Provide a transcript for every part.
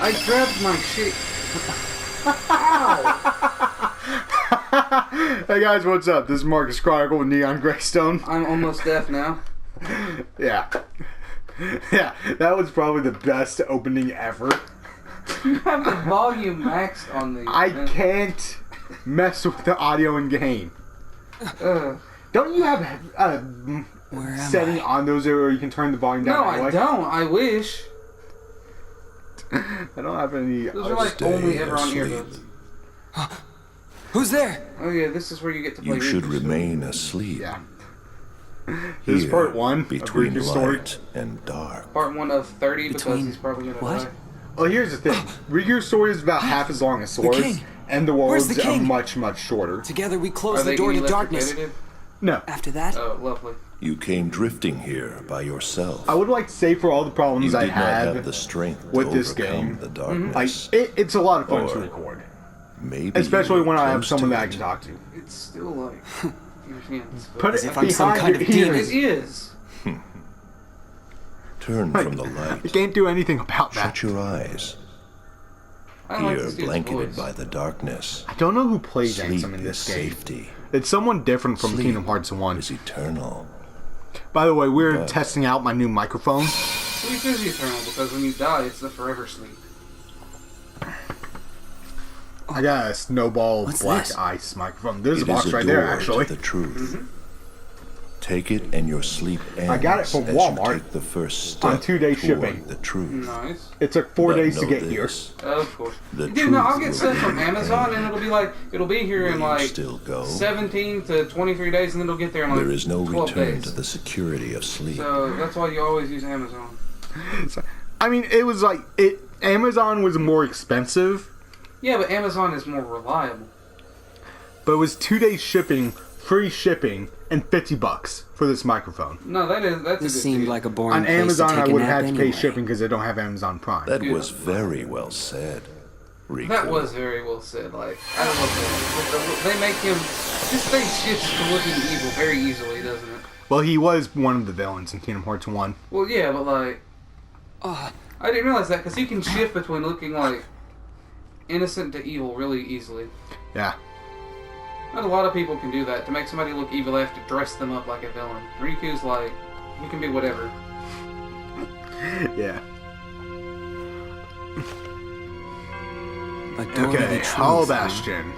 I grabbed my shit. Hey guys, what's up? This is Marcus Chronicle with Neon Graystone. I'm almost deaf now. Yeah. Yeah, that was probably the best opening ever. You have the volume maxed on the... I can't mess with the audio in game. Don't you have a setting on those where you can turn the volume down? No, I don't. I wish. I don't have any... Those are like only ever on earbuds. Who's there? Oh yeah, this is where you get to play. You should remain asleep. Yeah. This is part 1 between of Riku's story. light and dark. Part 1 of 30 because he's probably gonna die. Well, here's the thing. Riku's story is about half as long as Sora's, and the worlds are much, much shorter. Together we close the door to darkness. No. After that? Oh, lovely. You came drifting here by yourself. I would like to say for all the problems You I did not have have the strength with to this overcome game. the darkness. It's a lot of fun to record. Maybe Especially when I have close someone to that I it. can talk to. It's still like your hands. Put As it if I'm some behind kind your of demon. ears. It is. Turn from the light. You can't do anything about that. Shut your eyes. I don't like Here, this dude's blanketed voice. by the darkness. I don't know who plays Sleep Ansem in is this game. safety. It's someone different from Sleep Kingdom Hearts 1. is eternal. By the way, we're testing out my new microphone. Sleep is eternal because when you die, it's the forever sleep. I got a Snowball Black this? Ice microphone. There's a It box is right there, door to actually. the truth. Take it and your sleep ends. I got it from as Walmart You take the first step on 2-day toward shipping. The truth. Nice. It took 4 But days to know get here. this, Of course. The Dude, no, I'll truth get will stuff from be Amazon pain. and it'll be here in Will you like still go? 17 to 23 days and then it'll get there in like There is no 12 return days. to the security of sleep. So that's why you always use Amazon. I mean, it was like... Amazon was more expensive, Yeah, but Amazon is more reliable. but it was 2 days shipping, free shipping, and $50 for this microphone. No, that's a This good seemed deal. like a boring On place Amazon, to take I a would nap have had to pay anyway. shipping because I don't have Amazon Prime. That Yeah. was very well said, Riku. That was very well said. Like, I don't know. They make him... This thing shifts to looking evil very easily, doesn't it? Well, he was one of the villains in Kingdom Hearts 1. Well, yeah, but like... I didn't realize that, because he can shift between looking like innocent to evil really easily. Yeah. Not a lot of people can do that. To make somebody look evil, they have to dress them up like a villain. Riku's like, he can be whatever. Yeah. A door to the Okay, truth, Hollow huh? Bastion.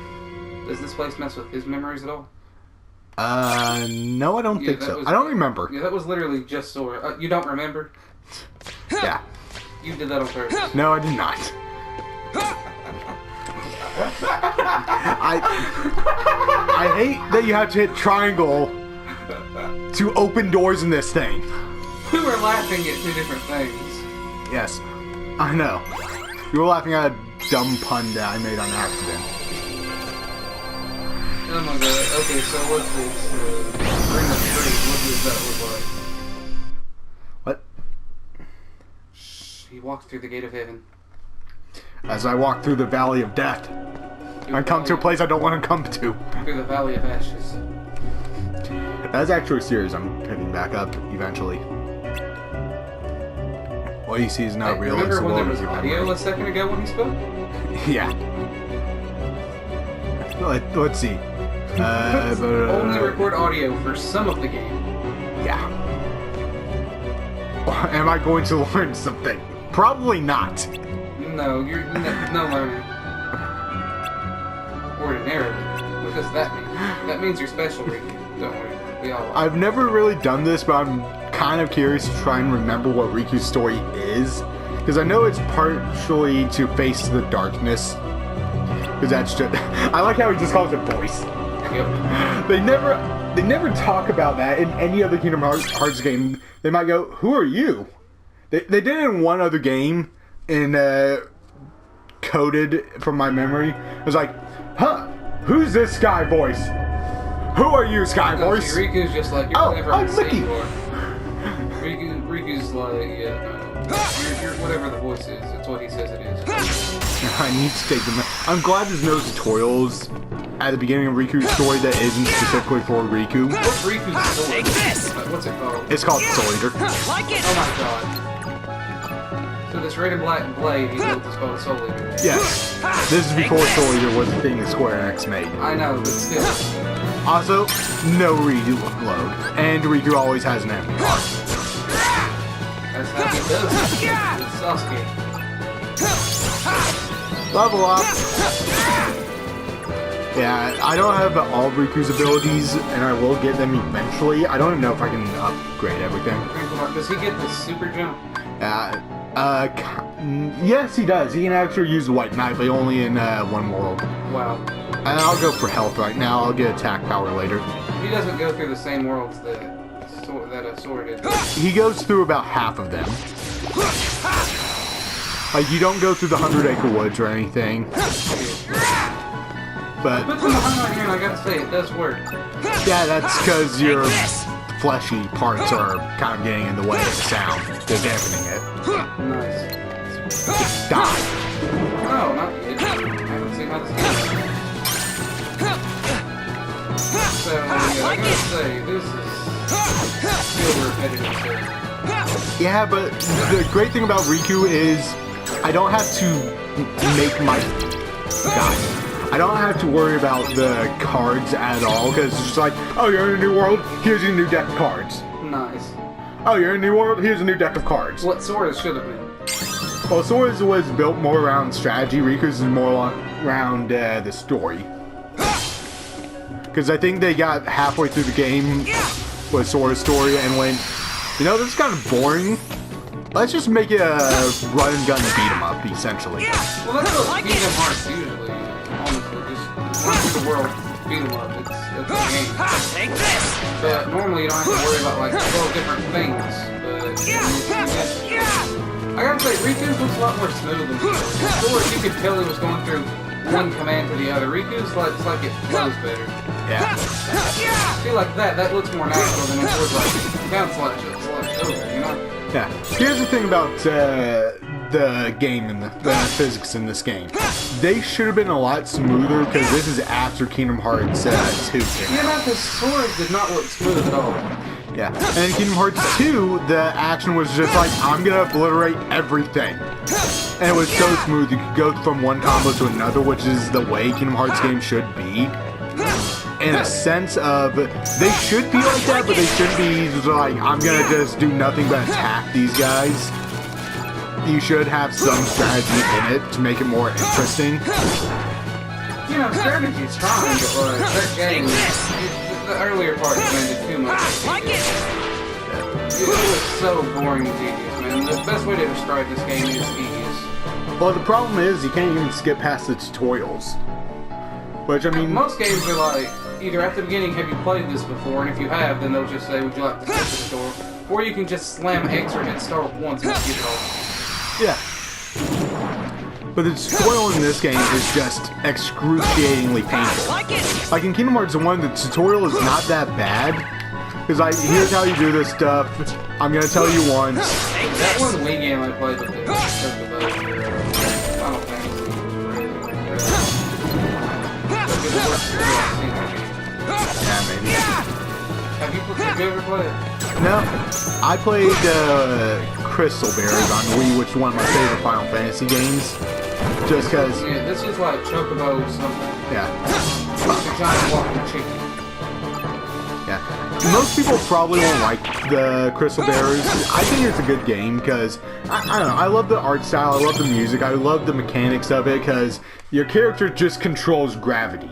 Does this place mess with his memories at all? No, I don't think that so. was- I don't remember. Yeah, that was literally just Sora. You don't remember? Yeah. You did that on purpose. No, I did not. I hate that you have to hit triangle to open doors in this thing. We were laughing at two different things. Yes, I know. You were laughing at a dumb pun that I made on accident. Oh my god. Okay, so what's this? Ring of Truth. What does that look like? What? He walked through the gate of heaven. As I walk through the valley of death, I come to a place I don't want to come to. Through the valley of ashes. That's actually a series I'm picking back up eventually. What you see is not Hey, real. remember It's the when there world was of your audio memory. a second ago when he spoke? Yeah. Let's see. Only record audio for some of the game. Yeah. Am I going to learn something? Probably not. No, you're no learning. Ordinarily. What does that mean? That means you're special, Riku. Don't worry. We all are. I've never really done this, but I'm kind of curious to try and remember what Riku's story is. Because I know it's partially to face the darkness. Because that's just... I like how he just calls it voice. Yep. They never talk about that in any other Kingdom Hearts game. They might go, "Who are you?" They did it in one other game, in Coded from my memory. It was like, "Huh? Who's this Sky Voice? Who are you, Sky No, Voice?" see, Riku's just like, you're Oh, whatever oh, I say Mickey. you are. Riku's like, yeah, no. You're whatever the voice is. It's what he says it is. I need to take them. I'm glad there's no tutorials at the beginning of Riku's story that isn't specifically for Riku. What's Riku's story? Take this! What's it called? It's called Soul Eater. Like it! Oh my god. So this red and black blade he built is called a Soul Eater. Yes. This is before Soul Eater was the thing that Square-Enix made. I know, but still. Also, no reload. And Riku always has an empty heart. That's how he does it. It's Sasuke. Level up. Yeah, I don't have all of Riku's abilities, and I will get them eventually. I don't even know if I can upgrade everything. Does he get the super jump? Yes, he does. He can actually use the White Knight, but only in one world. Wow. And I'll go for health right now. I'll get attack power later. He doesn't go through the same worlds that a sword did. He goes through about half of them. Like, you don't go through the 100-acre woods or anything. But Put some behind right here, and I gotta say, it does work. yeah, that's because your fleshy parts are kind of getting in the way of the sound. They're dampening it. Nice. Die. No, not yet. I haven't seen how this goes. So, yeah, I gotta say, this is still repetitive stuff. Yeah, but the great thing about Riku is I don't have to make my... God. I don't have to worry about the cards at all, because it's just like, oh, you're in a new world, here's your new deck of cards. Nice. Oh, you're in a new world, here's a new deck of cards. What Sora should have been. Well, Sora's was built more around strategy, Riku's is more around the story. Because I think they got halfway through the game with Sora's story and went, you know, this is kind of boring. Let's just make it a run and gun beat 'em up, essentially. Well, that's what beat 'em hearts usually. Honestly, just run through the world, beat 'em up. It's a game. Take this! But normally you don't have to worry about like 12 different things. But I gotta say, Riku's looks a lot more smooth than before. You could tell he was going through one command to the other. Riku's like, it's like it flows better. Yeah. I feel like that looks more natural than it was like down slash over, you know? Yeah. Here's the thing about the game and the physics in this game. They should have been a lot smoother because this is after Kingdom Hearts 2. Yeah, no, because Sora did not look smooth at all. Yeah. And in Kingdom Hearts 2, the action was just like, I'm gonna obliterate everything. And it was so smooth, you could go from one combo to another, which is the way Kingdom Hearts games should be. In a sense of, they should be like that, but they shouldn't be like, I'm gonna just do nothing but attack these guys. You should have some strategy in it to make it more interesting. You know, strategy's fine, but like, that game, the earlier part demanded too much. It was so boring and tedious, man. The best way to describe this game is tedious. Well, the problem is, you can't even skip past the tutorials. Which, I mean... Most games are like, either at the beginning, have you played this before? And if you have, then they'll just say, would you like to skip the tutorial? Or you can just slam X or hit start once and get it all. Yeah. But the tutorial in this game is just excruciatingly painful. Like in Kingdom Hearts 1, the tutorial is not that bad. Because here's how you do this stuff. I'm gonna tell you once. That one Wii game I played with the Final Fantasy. Yeah, maybe. Have you ever played it? No. I played Crystal Berries on Wii, which is one of my favorite Final Fantasy games. Just because... Yeah, this is like Chocobo or something. Yeah. It's a giant walking chicken. Yeah. Most people probably won't like the Crystal Berries. I think it's a good game because, I don't know, I love the art style, I love the music, I love the mechanics of it because your character just controls gravity.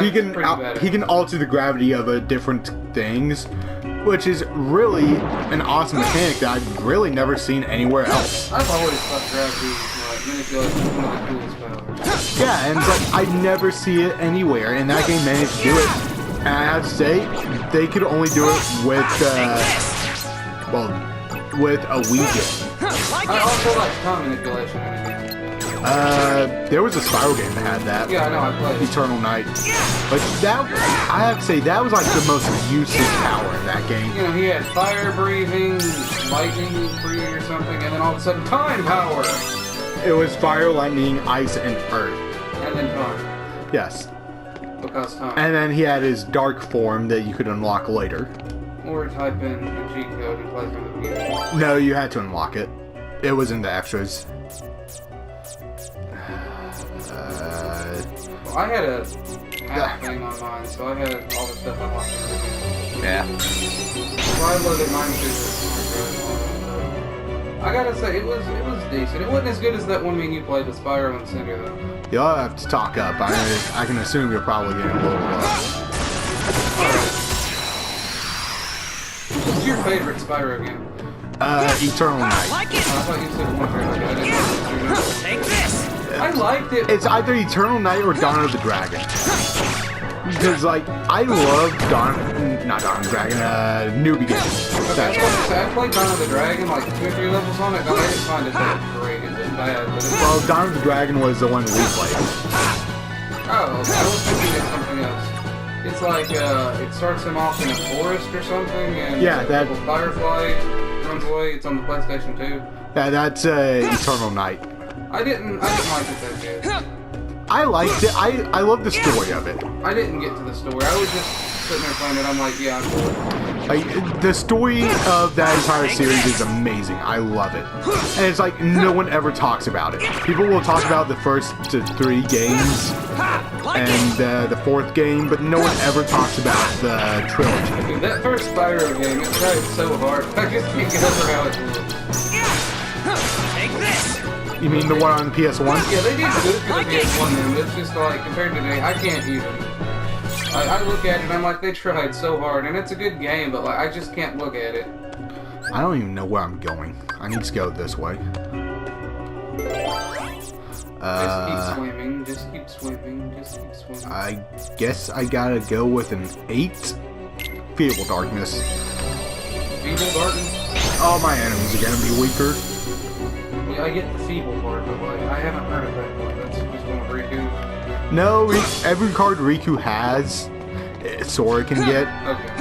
He can alter the gravity of different things, which is really an awesome mechanic that I've really never seen anywhere else. I've always thought gravity was manipulation one of the coolest powers. Yeah, and it's like I never see it anywhere, and that game managed to do it. And I have to say, they could only do it with with a Wii game. I also like time manipulation in a game. There was a Spiral game that had that. Yeah, I know, I played it. Eternal Night. But that, I have to say, that was like the most useless power in that game. You know, he had fire breathing, lightning breathing or something, and then all of a sudden, time power! It was fire, lightning, ice, and earth. And then time. Yes. Because time. And then he had his dark form that you could unlock later. Or type in the cheat code and play from the beginning. No, you had to unlock it. It was in the extras. Well, I had a app thing on mine, so I had all the stuff I watched. Yeah. So I loaded mine too. I gotta say, it was decent. It wasn't as good as that one me and you played with Spyro and Cinder, though. You'll have to talk up. I can assume you're probably getting a little low. What's your favorite Spyro game? Eternal Night. I thought you said one favorite. I didn't know. Take this! I liked it. It's either Eternal Night or Dawn of the Dragon. Because, like, I love not Dawn of the Dragon, New Beginnings. Okay, I played Dawn of the Dragon, like 2 or 3 levels on it, and I didn't find it that great. It was bad, but Well, Dawn of the Dragon was the one we played. Oh, okay. I was thinking of something else. It's like, it starts him off in a forest or something, and Yeah, a that- little firefly runs away. It's on the PlayStation 2. Yeah, that's Eternal Night. I didn't like it that good. I liked it. I love the story of it. I didn't get to the story. I was just sitting there playing it. I'm like, yeah, I'm cool. Like, the story of that entire series is amazing. I love it. And it's like, no one ever talks about it. People will talk about the first 3 games and the 4th game, but no one ever talks about the trilogy. Dude, that first Spyro game, it tried so hard. I just can't get over how it looks. Take this! You mean the one on the PS1? Yeah, they did good for the PS1 then, but it's just like, compared to today, I can't even. I look at it and I'm like, they tried so hard, and it's a good game, but like, I just can't look at it. I don't even know where I'm going. I need to go this way. Just keep swimming, just keep swimming, just keep swimming. I guess I gotta go with an 8. Feeble Darkness. Feeble Darkness? All my enemies are gonna be weaker. Well, I get the feeble part, but like, I haven't heard of that one. That's just one of Riku. No, every card Riku has, Sora can get. Okay.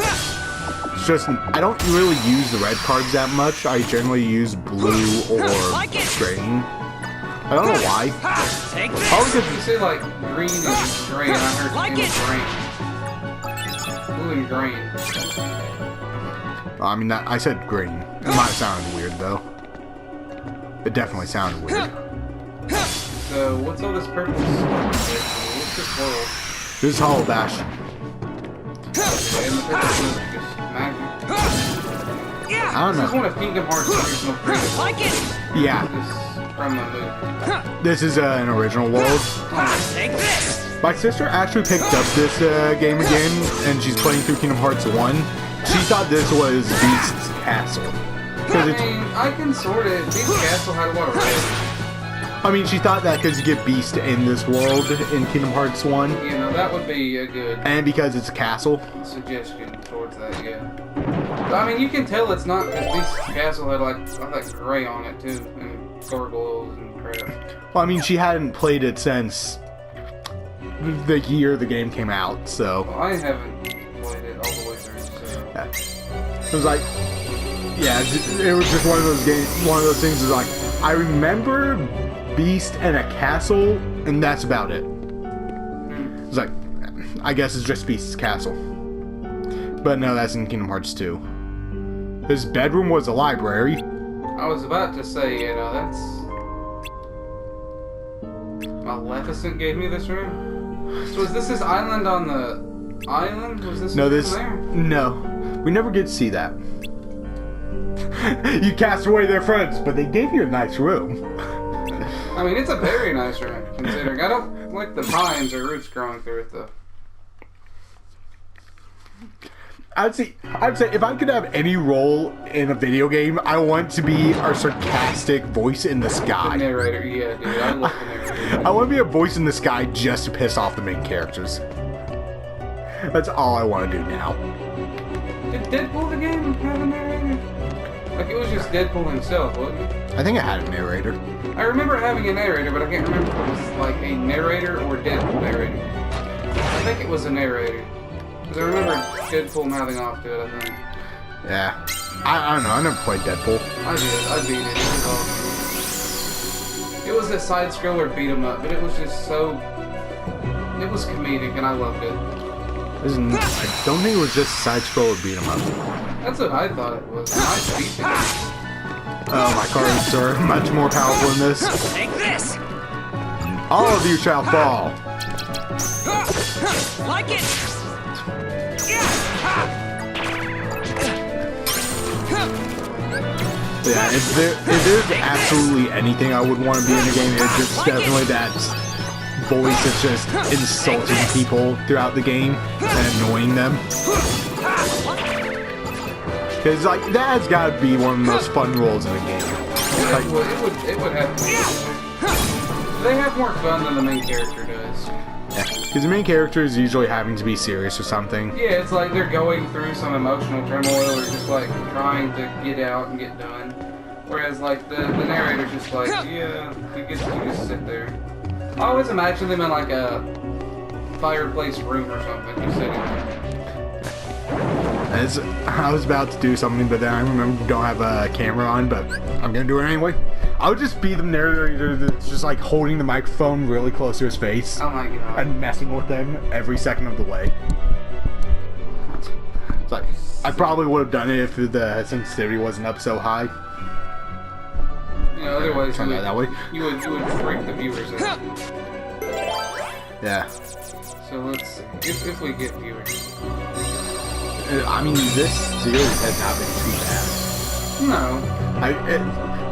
It's just, I don't really use the red cards that much. I generally use blue or green. I don't know why. Take this! Probably You because, said like green and gray, and I heard green. Blue and green. I mean, I said green. It might sound weird though. It definitely sounded weird. So, what's all this purple stuff? What's this world? This is Hollow Bash. Okay, and the purple is just magic. I don't This is know. one of Kingdom Hearts' original creators. Like it! Yeah, This from the movie. this is an original world. Take this! My sister actually picked up this game again, and she's playing through Kingdom Hearts 1. She thought this was Beast's Castle. I mean, I can sort it. Beast Castle had a lot of red. I mean, she thought that because you get Beast in this world in Kingdom Hearts 1, You know, that would be a good and because it's a castle. suggestion towards that, yeah. But, I mean, you can tell it's not, because Beast's Castle had, like, I think gray on it, too, and gargoyles and crap. Well, I mean, she hadn't played it since the year the game came out, so Well, I haven't played it all the way through, so... yeah. It was like, yeah, it was just one of those games, one of those things is like, I remember Beast and a castle, and that's about it. It's like, I guess it's just Beast's Castle. But no, that's in Kingdom Hearts 2. His bedroom was a library. I was about to say, you know, that's... Maleficent gave me this room? So is this island on the island? Was this No, room this, there? no. We never get to see that. You cast away their friends, but they gave you a nice room. I mean, it's a very nice room, considering. I don't like the vines or roots growing through it, though. I'd say if I could have any role in a video game, I want to be our sarcastic voice in the The sky. narrator, yeah, dude. I love the narrator. I want to be a voice in the sky just to piss off the main characters. That's all I want to do now. Did Deadpool the game have a narrator? Like, it was just Deadpool himself, wasn't it? I think I had a narrator. I remember having a narrator, but I can't remember if it was, like, a narrator or Deadpool narrator. I think it was a narrator. Because I remember Deadpool mouthing off to it, I think. Yeah. I don't know. I never played Deadpool. I did. I beat it. It was awesome. It was a side-scroller beat-em-up, but it was just so... It was comedic, and I loved it. I don't think it was just side-scroller beat 'em up. That's what I thought it was. I beat it. Oh, my cards are much more powerful than this. Take this. All of you shall fall. Like it. Yeah, if there's absolutely anything I would want to be in the game, it's just definitely that voice that's just insulting people throughout the game and annoying them. Because, like, that's got to be one of the most fun roles in the game. Like, it would have to be. They have more fun than the main character does. because the main character is usually having to be serious or something. Yeah, it's like they're going through some emotional turmoil or just like trying to get out and get done. Whereas like the narrator's just like, yeah, you just sit there. I always imagine them in like a fireplace room or something, just sitting there. I was about to do something, but then I remember we don't have a camera on, but I'm gonna do it anyway. I would just be the narrator that's just like holding the microphone really close to his face Oh my god. and messing with them every second of the way. It's like, I probably would have done it if the sensitivity wasn't up so high. You know, otherwise Turn that way. you would freak the viewers out. Yeah. So let's, if we get viewers. I mean, this series has not been too bad. No.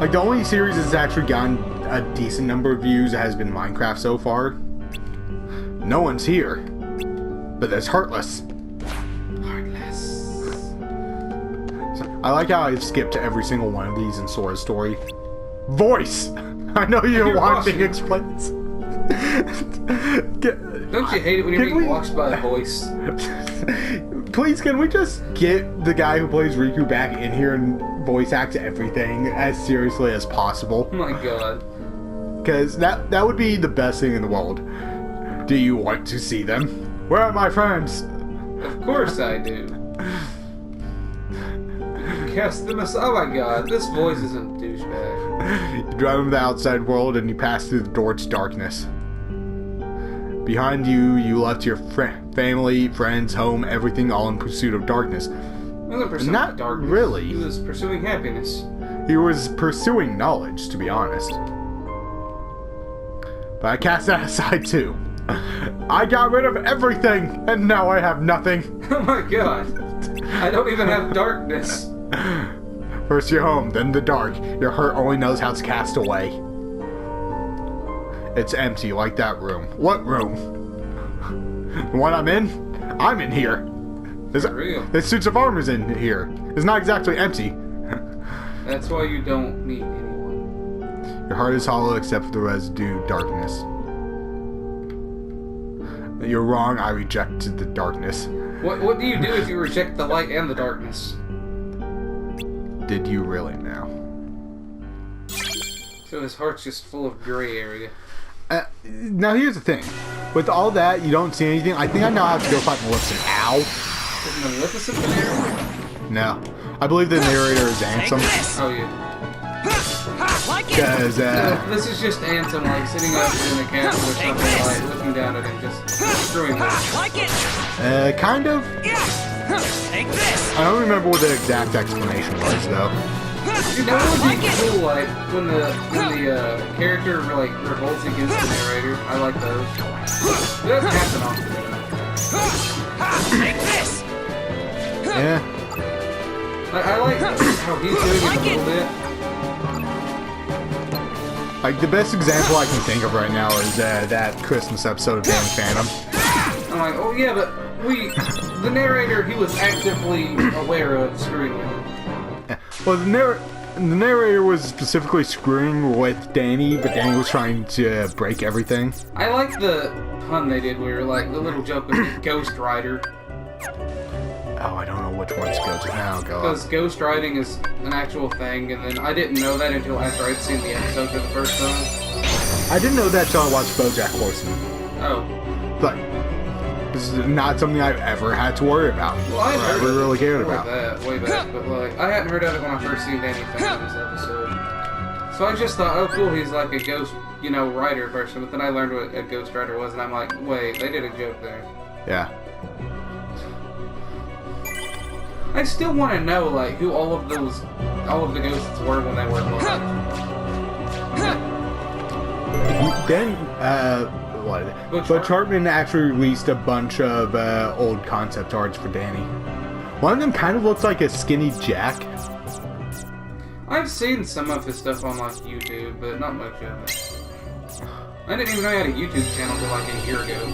Like, the only series that's actually gotten a decent number of views has been Minecraft so far. No one's here. But there's Heartless. So, I like how I've skipped every single one of these in Sora's story. Voice! I know you don't want big explains. Don't you hate it when you're being watched by a voice? Please, can we just get the guy who plays Riku back in here and voice act everything as seriously as possible? Oh my god. Because that would be the best thing in the world. Do you want to see them? Where are my friends? Of course I do. Cast them aside. Oh my god, this voice is a douchebag. You drive into the outside world and you pass through the door to darkness. Behind you, you left your family, friends, home, everything, all in pursuit of darkness. He wasn't pursuing Not darkness. really. He was pursuing happiness. He was pursuing knowledge, to be honest. But I cast that aside too. I got rid of everything, and now I have nothing. Oh my god. I don't even have darkness. First your home, then the dark. Your heart only knows how to cast away. It's empty, like that room. What room? The one I'm in? I'm in here. There's suits of armor's in here. It's not exactly empty. That's why you don't meet anyone. Your heart is hollow except for the residue darkness. You're wrong, I rejected the darkness. What do you do if you reject the light and the darkness? Did you really now? So his heart's just full of gray area. Now here's the thing. With all that, you don't see anything. I think I now have to go fight Maleficent. Ow! Is Maleficent the narrator? No. I believe the narrator is Ansem. Oh yeah. Like it. Because, This is just Ansem like sitting up in the castle or something, like looking down at him, just screwing him. Like it. kind of. Take this. I don't remember what the exact explanation was, though. Dude, that would be cool, like, when the character, like, revolts against the narrator. I like those. It doesn't happen often. Take this. Yeah. I like how he's doing it a little bit. Like, the best example I can think of right now is that Christmas episode of Danny Phantom. I'm like, oh yeah, but the narrator, he was actively aware of screwing with him. Well, the narrator was specifically screwing with Danny, but Danny was trying to break everything. I like the pun they did where, like, the little joke with Ghost Rider. Oh, I don't know which one's Ghost. Oh, God. Because ghost riding is an actual thing, and then I didn't know that until after I'd seen the episode for the first time. I didn't know that until I watched BoJack Horseman. Oh. Like, this is not something I've ever had to worry about. Well, I or heard ever really cared about. that way back, but like I hadn't heard of it when I first seen Danny Phantom's episode. So I just thought, oh cool, he's like a ghost, rider person. But then I learned what a ghost rider was, and I'm like, wait, they did a joke there. Yeah. I still want to know like who all of those all of the ghosts were when they were alive. Then, Butch Hartman actually released a bunch of old concept arts for Danny. One of them kind of looks like a skinny Jack. I've seen some of his stuff on like YouTube, but not much of it. I didn't even know he had a YouTube channel until like a year ago.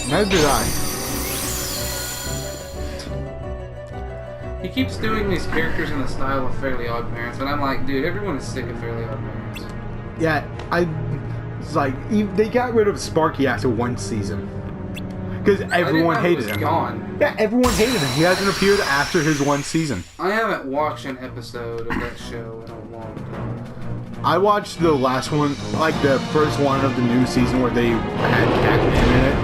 Neither did I. He keeps doing these characters in the style of Fairly Odd Parents, and I'm like, dude, everyone is sick of Fairly Odd Parents. Yeah, it's like they got rid of Sparky after one season because everyone hated him. Gone. Yeah, everyone hated him. He hasn't appeared after his one season. I haven't watched an episode of that show in a long time. I watched the last one, like the first one of the new season where they had Catman in it,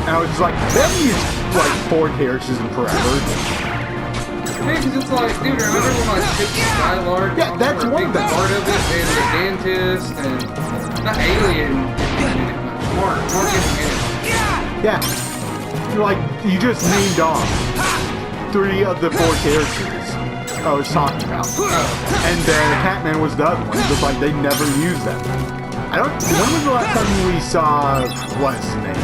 and I was just like, they haven't used like 4 characters in forever. Yeah, because it's like, dude, remember when like Chip Skylard? Yeah, that's one of them. Part of it, and the dentist, and not Alien. Mark isn't in it. Yeah, like you just named off 3 of the 4 characters I was talking about, and Catman was the other one. Just like they never used them. I don't. When was the last time we saw what's his name?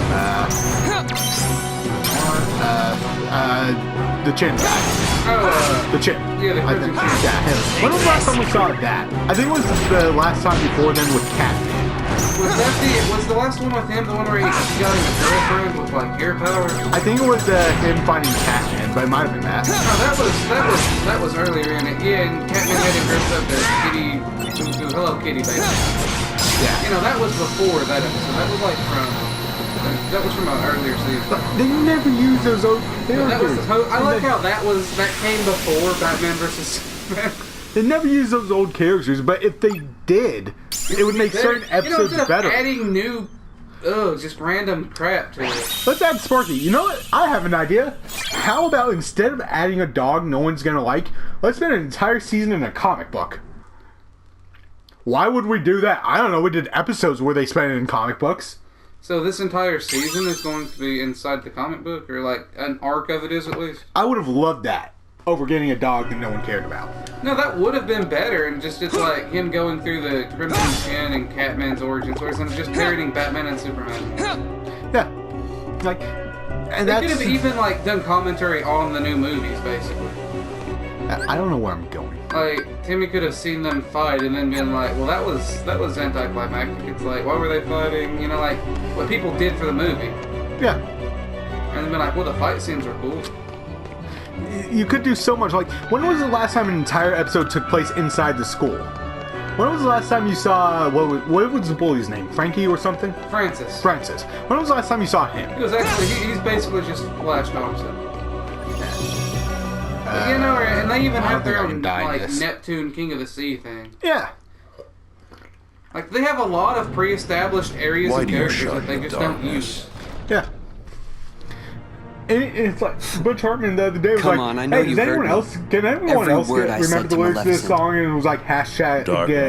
The chin guy. The chin. Yeah, the I think. chin. Yeah, him. When was the last time we saw that? I think it was the last time before then with Catman. Was the last one with him the one where he got him a girlfriend with like air power? I think it was him finding Catman, but it might have been that. No, that was earlier in it. Yeah, and Catman had him dressed up as Kitty. Hello, Kitty, baby. Yeah. You know, that was before that episode. That was like from an earlier season. But they never used those old characters. I like how that came before Batman vs Superman. They never used those old characters, but if they did, it would make certain episodes better. Adding new, just random crap to it. Let's add Sparky. You know what? I have an idea. How about instead of adding a dog no one's gonna like, let's spend an entire season in a comic book. Why would we do that? I don't know. We did episodes where they spent it in comic books. So this entire season is going to be inside the comic book, or like an arc of it is at least? I would have loved that over getting a dog that no one cared about. No, that would have been better, and it's like him going through the Crimson Chin and Catman's origin stories, and just parodying Batman and Superman. Yeah, like, and they could have even like done commentary on the new movies, basically. I don't know where I'm going. Like Timmy could have seen them fight and then been like, "Well, that was anticlimactic." It's like, why were they fighting? You know, like what people did for the movie. Yeah, and then been like, "Well, the fight scenes were cool." You could do so much. Like, when was the last time an entire episode took place inside the school? When was the last time you saw what was the bully's name? Frankie or something? Francis. When was the last time you saw him? He was actually he's basically just Flash Thompson. You know, and they even have their own like Neptune King of the Sea thing. Yeah. Like they have a lot of pre-established areas and characters that they just don't use. Yeah. And it's like Butch Hartman the other day was like, "Hey, does anyone else? Can anyone else remember the lyrics to this song?" And it was like hashtag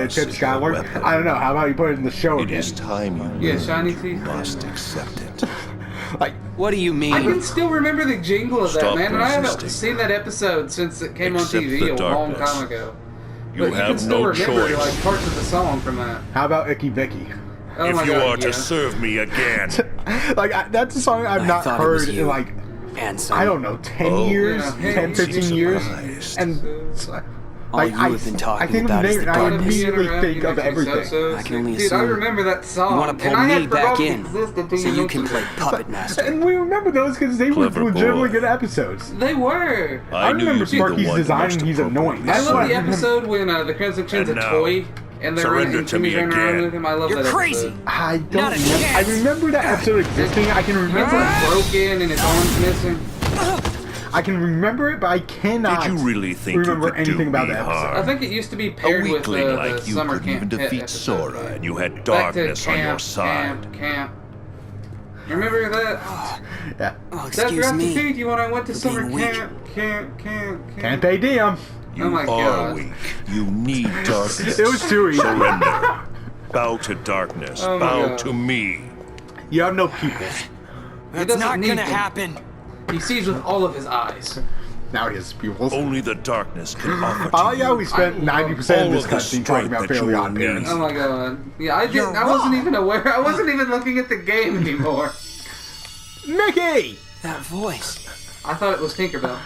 Chip Skylard. I don't know. How about you put it in the show again? It is time shiny teeth. must accept it. Like, what do you mean? I can still remember the jingle of that, man, and I haven't seen that episode since it came on TV a long time ago. But you can still remember like parts of the song from that. How about Icky Vicky? Oh if you are to serve me again. Like, that's a song I've not heard in like, I don't know, 10 years, 10, 15 years. And like, I think of the name and I immediately think of everything. I can only assume. I remember that song. You want to pull me back in so you can play Puppet Master. And we remember those because they were legitimately good episodes. They were. I remember Sparky's design and he's annoying. I love the episode when the Crimson Chin's a toy. And they're running to me again. With him. I love that crazy. Episode. I don't remember. I remember that episode existing. I can remember it broken and his arm's missing. I can remember it, but I cannot Did you really think remember you could anything do about me the episode. harm? I think it used to be A paired with weakling like the you summer couldn't even camp defeat episode. Sora, and you had Back to darkness on your side. Camp. Remember that? Yeah. Oh, That's excuse right to me. feed you when I went to summer being camp. Can't pay DM. You Oh my are God. weak. You need darkness. It was too easy. Surrender. Bow to darkness. Oh my Bow God. to me. You have no pupils. That's doesn't not need gonna them. happen. He sees with all of his eyes. Now he has pupils. Only the darkness can offer to I like how we spent you 90% of all this of the cutscene talking about strength that Fairly you Odd will Parents. Oh my god. Yeah, I didn't. I wasn't even aware. I wasn't even looking at the game anymore. Mickey! That voice. I thought it was Tinkerbell.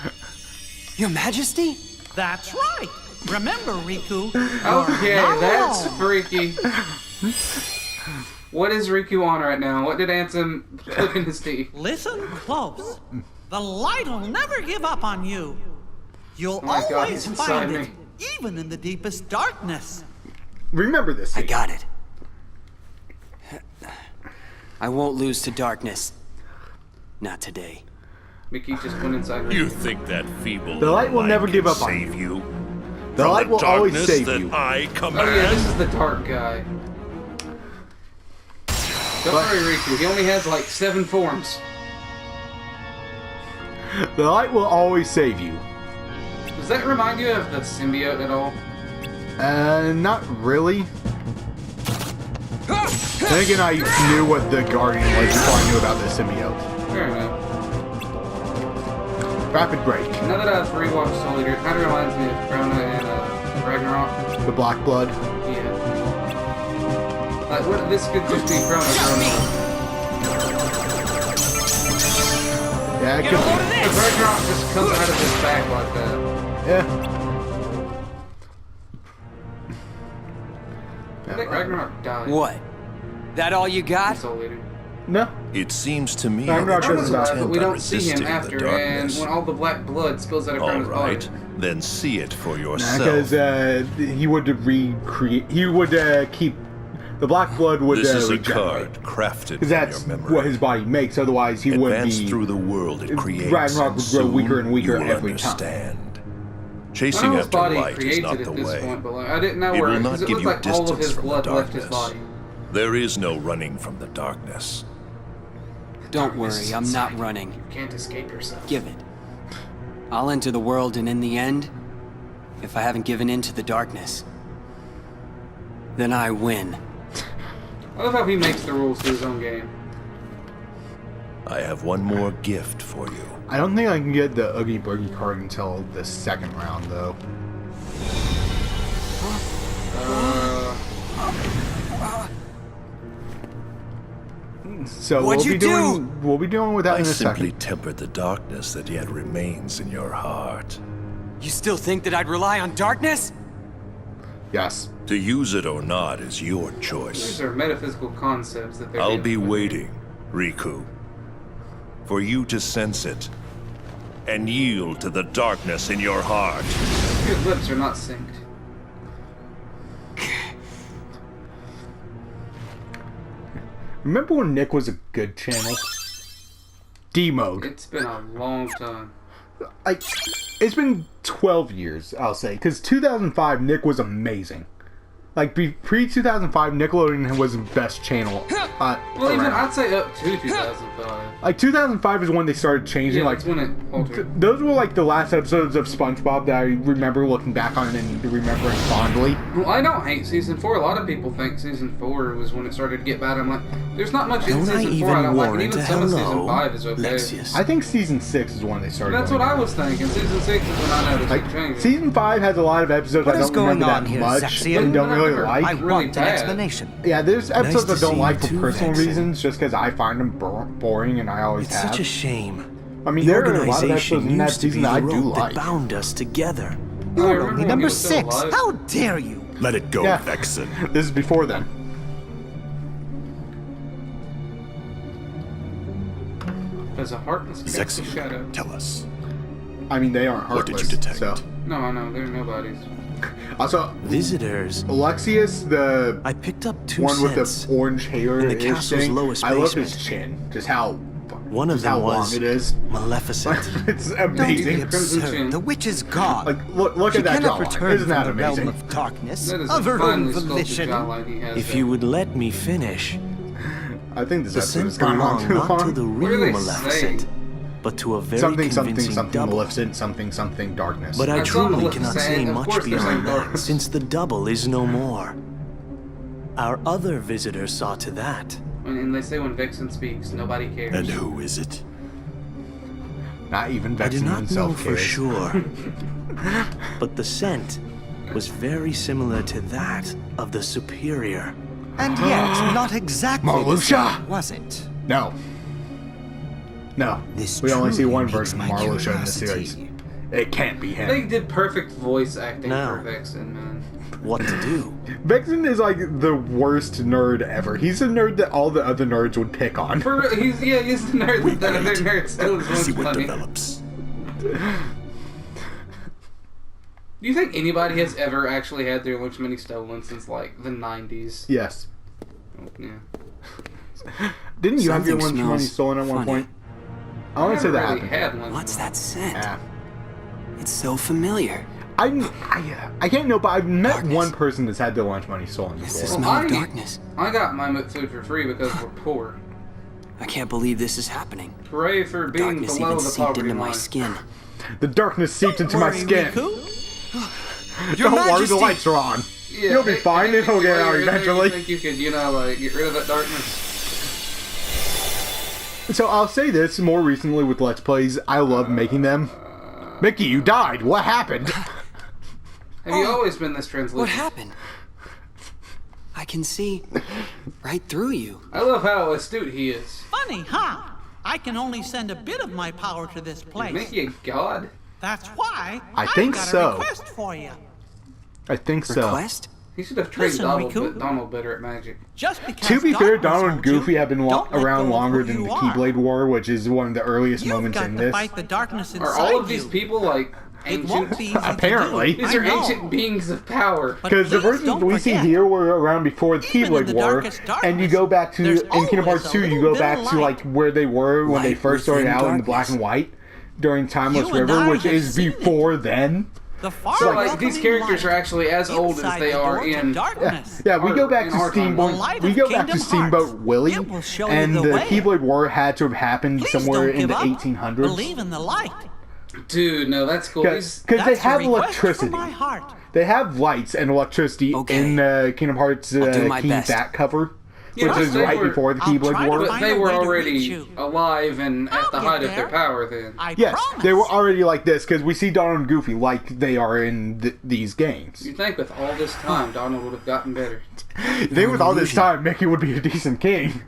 Your Majesty? That's right. Remember, Riku. Okay, that's freaky. What is Riku on right now? What did Ansem put in his teeth? Listen close. The light will never give up on you. You'll Oh my God, always he's inside find me. it, even in the deepest darkness. Remember this I scene. got it. I won't lose to darkness. Not today. Mickey just went inside Riku. You think that feeble The light will light never can give up on save you? The From light will always darkness save that you. I Oh command? yeah, this is the dark guy. Don't worry, Riku. He only has like 7 forms. The light will always save you. Does that remind you of the symbiote at all? Not really. Then again, I knew what the Guardian was before I knew about the symbiote. Fair enough. Rapid break. Now that I've rewatched Soul Eater, it kind of reminds me of Krona and Ragnarok. The Black Blood. Yeah. Like, what? This could just be Krona growing up. Yeah, it could be. Because Ragnarok just comes out of his back like that. Yeah. I think Ragnarok died. What? That all you got? Soul Eater. No. It seems to me Ragnarok that you're doesn't die, But intent we on don't see him resisting the after, and darkness. when all the black blood spills out of All Krona's right, body. then see it for yourself. Because he would recreate. He would keep. The Black Blood would This is a regenerate. card crafted Because from that's your memory. what his body makes. Otherwise, he would Advance be. through the world it creates. Ragnarok would grow and weaker and soon weaker you will every time. understand. I Chasing know his after body light is created not at the this way. point, but like, I didn't know It where, will not because it give looked you like all of distance his from the blood left his darkness. body. There is no running from the darkness. Don't worry, I'm not running. You can't escape yourself. Give it. I'll enter the world, and in the end, if I haven't given in to the darkness, then I win. I love how he makes the rules to his own game. I have one more gift for you. I don't think I can get the Oogie Boogie card until the second round, though. So What'd we'll you be doing with that I in a simply second. tempered the darkness that yet remains in your heart. You still think that I'd rely on darkness? Yes. To use it or not is your choice. These are metaphysical concepts that they're I'll be dealing with. waiting, Riku, for you to sense it and yield to the darkness in your heart. Your lips are not synced. Remember when Nick was a good channel? D-mode. It's been a long time. It's been 12 years, I'll say. Because 2005, Nick was amazing. Like, pre-2005, Nickelodeon was the best channel. Well, even around. I'd say up to 2005. Like, 2005 is when they started changing. Yeah, Like, that's when it altered. those were like the last episodes of SpongeBob that I remember looking back on and remembering fondly. Well, I don't hate season 4. A lot of people think season 4 was when it started to get bad. I'm like, there's not much in Don't I season 4 I even don't like, and warrant even a some of season hello, 5 is okay. Lexius? I think season 6 is when they started. That's going what I down. was thinking. Season 6 is when I noticed Like, it changing. season 5 has a lot of episodes What I is don't going remember on that here, much Zaxian? and don't really I like. I really want an bad. explanation. Yeah, there's episodes Nice to I don't see like you for too, personal Vexen. reasons, just because I find them boring, and I always It's have. such a shame. I mean, The there are a lot of episodes organization in that used to be season the that I do rope that like. bound us together. I You're remember only when he number was still 6. alive. How dare you? Let it go, Yeah. Vexen. This is before then. There's a heartless Zexy, shadow. tell us. I mean, they aren't What did heartless. you detect? So. No, I know. They're nobodies. Also, Visitors. Alexius, the I picked up 2 one with cents. the orange hair in the ish castle's thing, lowest I love his basement. chin. Just how One of just how them long was it is. Maleficent. It's Don't be amazing. Crimson absurd. Chin. The witch is gone. Like, look she at that cannot jawline. return Isn't that from the amazing? realm of darkness That is of a her own finely sculpted volition. jawline he has If there. you would let me finish, I think this the episode is scent going on belonged too not to long. the What are real they Maleficent, saying? but to a very Something, convincing double. Maleficent, something, darkness. But I That's all truly Maleficent cannot say saying. Of much course they're saying beyond that, darkness. since the double is no more. Our other visitor saw to that. And they say when Vixen speaks, nobody cares. And who is it? Not even I do Vexen not know himself for cares. sure, but the scent was very similar to that of the Superior. And yet, not exactly the Marluxia! same, was it? No. No. This We only see truly one piques version of my Marluxia in the curiosity. series. It can't be They him. did perfect voice acting No. for Vexen, man. What to do? Vexen is like the worst nerd ever. He's a nerd that all the other nerds would pick on. He's the nerd that other nerds still is funny. develops. Do you think anybody has ever actually had their lunch money stolen since like the 90s? Yes. Yeah. Didn't you have your Something lunch money smells stolen at one funny. point? I want to say that Never really happened. had lunch. What's that scent? Yeah. It's so familiar. I can't know, but I've met Darkness. one person that's had their lunch money stolen It's the before. smell of darkness. I got my food for free because we're poor. I can't believe this is happening. Hooray for being Darkness below even the seeped poverty into my line. skin. The darkness seeped into my Worry, skin. Riku. Your Don't worry, the Majesty! lights are on. Yeah, You'll be fine. It'll get out You eventually. think you could, like, get rid of that darkness? So I'll say this, more recently with Let's Plays, I love making them. Mickey, you died. What happened? Have you always been this translucent? What happened? I can see right through you. I love how astute he is. Funny, huh? I can only send a bit of my power to this place. Make you a god. That's why I think got so. a request for you. I think so. Request? He should have trained Listen, Donald, Riku. Donald better at magic. Just because To be fair, darkness Donald and holds you, Goofy have been don't let around go of longer who than you the are. Keyblade War, which is one of the earliest You've moments got in to this. fight the darkness inside Are all of these you. people like It won't ancient? be easy to Apparently. do. These are I know. ancient beings of power. But Because the please versions don't we see forget, here were around before the even in Keyblade the War, darkest and you go back to there's in Kingdom Hearts always a 2, you little go bit back of to like light. where they were when they Light first started within out in the black darkness. and white during Timeless You and River, I which have is seen it. before then. The far So like welcoming these characters light are actually as old as inside they the are door to in. darkness. Yeah, we go back in to our time. Steamboat. The light We of go back to Kingdom Steamboat Hearts. Willie, It will show you and the the way. Keyblade War had to have happened Please somewhere don't in give the up. 1800s. Believe in the light. Dude, no, that's cool. Because These- they That's a have request electricity. from my heart. They have lights and electricity Okay. in Kingdom Hearts I'll do my Key best. back cover, Yeah, which but is they right were- before the I'll Keyblade try to War. But find they a were way to already reach you. alive and at I'll the get height of their there. power then. I Yes, promise. they were already like this because we see Donald and Goofy like they are in these games. You'd think with all this time, Donald would have gotten better. They with all this time, Mickey would be a decent king.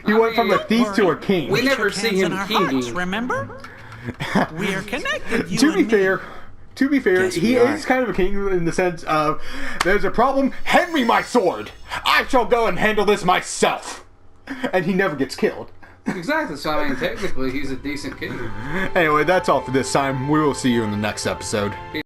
He went from a mean, thief to a Worry. king. We We never shook see hands him in our king. hearts, remember? We are connected, you To be and me. fair, Yes, he we are. is kind of a king in the sense of, there's a problem, hand me my sword! I shall go and handle this myself! And he never gets killed. Exactly, so I mean, technically, he's a decent king. Anyway, that's all for this time. We will see you in the next episode.